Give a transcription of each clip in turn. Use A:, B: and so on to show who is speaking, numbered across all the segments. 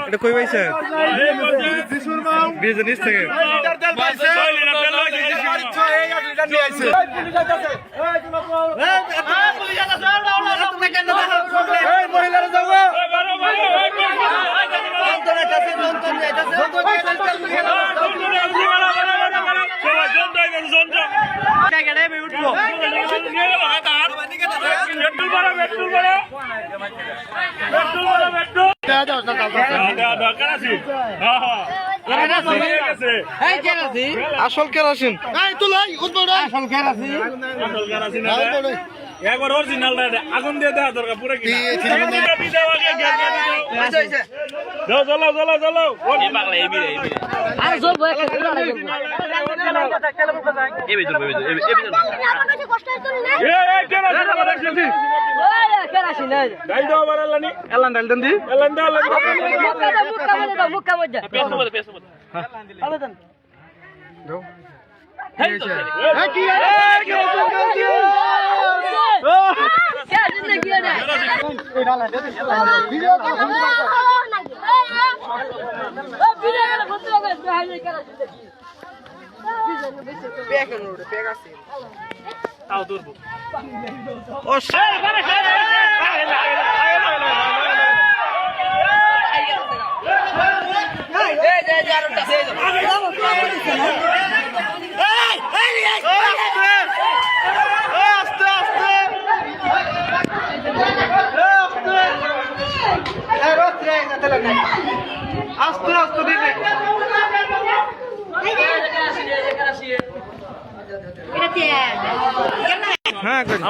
A: এটা কই পাইছে ব্রিজের নিচ থেকে আসল কেরাসিন আসল কেরাসিন একবার অরিজিনাল আগুন দিয়ে দেওয়া দরকার পুরো কি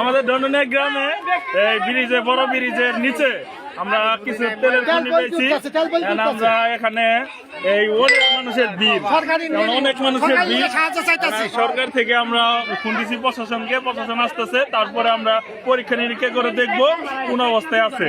A: আমাদের ডন্ডনিয়া গ্রামে এই ব্রিজে বড় ব্রিজের নিচে আমরা কিছু তেলের খনি পেয়েছি। আমরা এখানে এই অনেক মানুষের ভিড়, অনেক মানুষের ভিড়, সরকার থেকে আমরা ফোন দিচ্ছি প্রশাসনকে, প্রশাসন আসতেছে, তারপরে আমরা পরীক্ষা নিরীক্ষা করে দেখবো কোন অবস্থায় আছে।